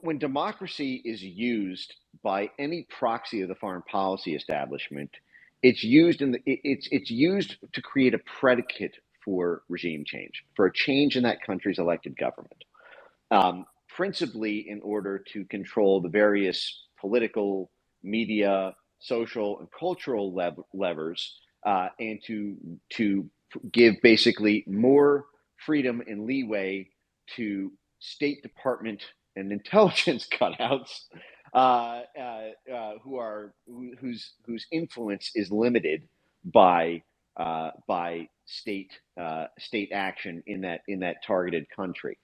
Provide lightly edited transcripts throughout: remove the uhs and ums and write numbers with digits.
when democracy is used by any proxy of the foreign policy establishment, it's used it's used to create a predicate for regime change, for a change in that country's elected government, principally in order to control the various political, media, social, and cultural levers, and to give basically more freedom and leeway to State Department and intelligence cutouts, whose influence is limited by state action in that targeted country.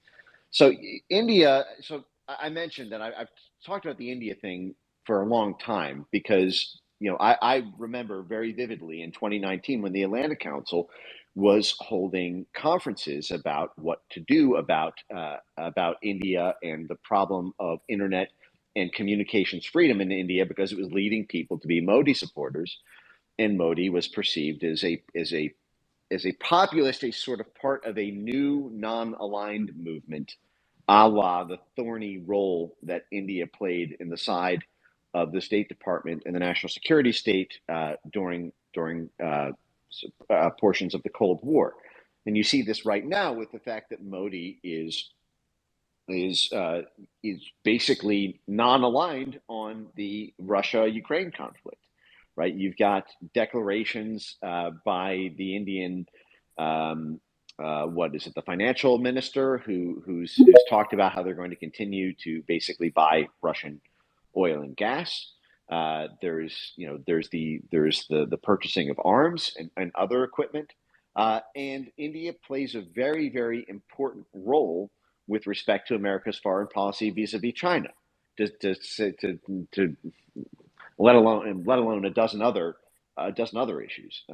So India. So I mentioned that I've talked about the India thing for a long time because I remember very vividly in 2019 when the Atlantic Council was holding conferences about what to do about India and the problem of internet and communications freedom in India, because it was leading people to be Modi supporters, and Modi was perceived as a populist, a sort of part of a new non-aligned movement, a la the thorny role that India played in the side of the State Department and the national security state during portions of the Cold War. And you see this right now with the fact that Modi is basically non-aligned on the Russia-Ukraine conflict. Right, you've got declarations by the Indian, the financial minister, who's talked about how they're going to continue to basically buy Russian oil and gas. There's the purchasing of arms and other equipment, and India plays a very, very important role with respect to America's foreign policy vis-a-vis China. To let alone a dozen other issues,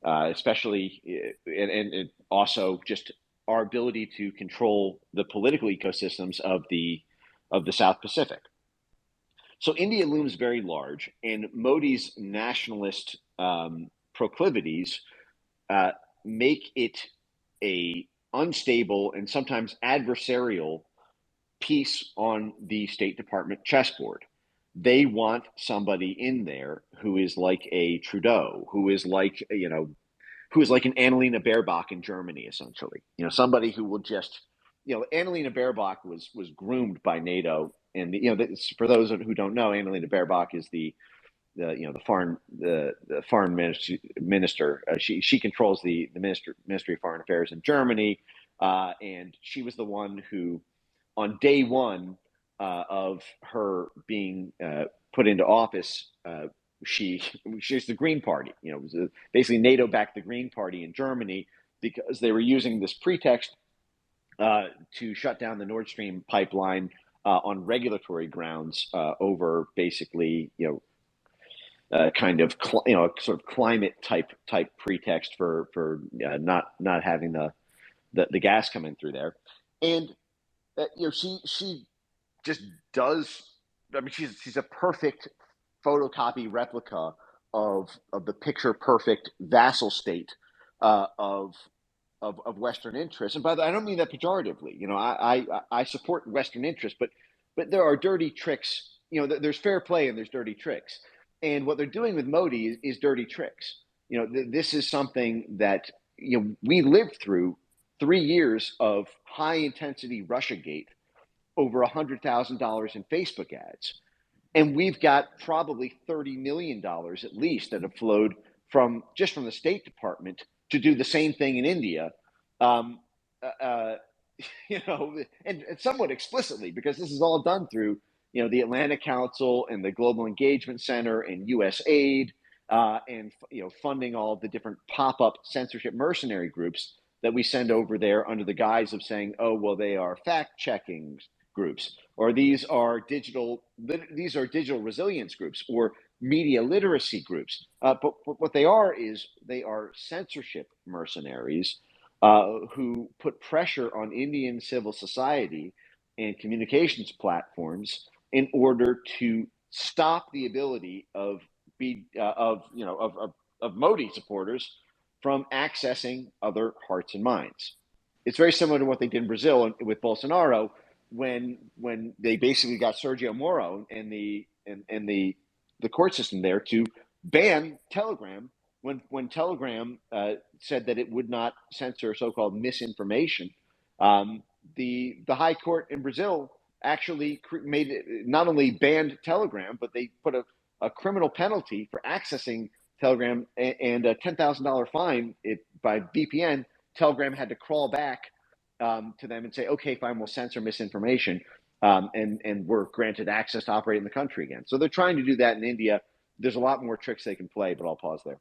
especially and also just our ability to control the political ecosystems of the South Pacific. So India looms very large, and Modi's nationalist proclivities make it a unstable and sometimes adversarial piece on the State Department chessboard. They want somebody in there who is like a Trudeau, who is like an Annalena Baerbock in Germany, essentially. Somebody who will just, Annalena Baerbock was groomed by NATO, and for those who don't know, Annalena Baerbock is the foreign minister. She controls the Ministry of Foreign Affairs in Germany, and she was the one who, on day one of her being put into office, she's the Green Party. It was basically NATO backed the Green Party in Germany because they were using this pretext to shut down the Nord Stream pipeline on regulatory grounds over basically kind of sort of climate type pretext for not having the gas coming through there, and she just does. I mean, she's a perfect photocopy replica of the picture perfect vassal state of Western interests. And by the way, I don't mean that pejoratively. I support Western interests, but there are dirty tricks. There's fair play and there's dirty tricks. And what they're doing with Modi is dirty tricks. This is something that we lived through 3 years of high intensity Russiagate, over $100,000 in Facebook ads. And we've got probably $30 million at least that have flowed from the State Department to do the same thing in India, and somewhat explicitly, because this is all done through, the Atlantic Council and the Global Engagement Center and USAID, and funding all of the different pop-up censorship mercenary groups that we send over there under the guise of saying, oh, well, they are fact-checking groups, or these are digital resilience groups, or media literacy groups. But what they are is they are censorship mercenaries who put pressure on Indian civil society and communications platforms in order to stop the ability of Modi supporters from accessing other hearts and minds. It's very similar to what they did in Brazil with Bolsonaro, when they basically got Sergio Moro and the court system there to ban Telegram when Telegram said that it would not censor so-called misinformation. The High Court in Brazil actually made it, not only banned Telegram, but they put a criminal penalty for accessing Telegram and a $10,000 fine by VPN. Telegram had to crawl back to them and say, okay, fine, we'll censor misinformation, and we're granted access to operate in the country again. So they're trying to do that in India. There's a lot more tricks they can play, but I'll pause there.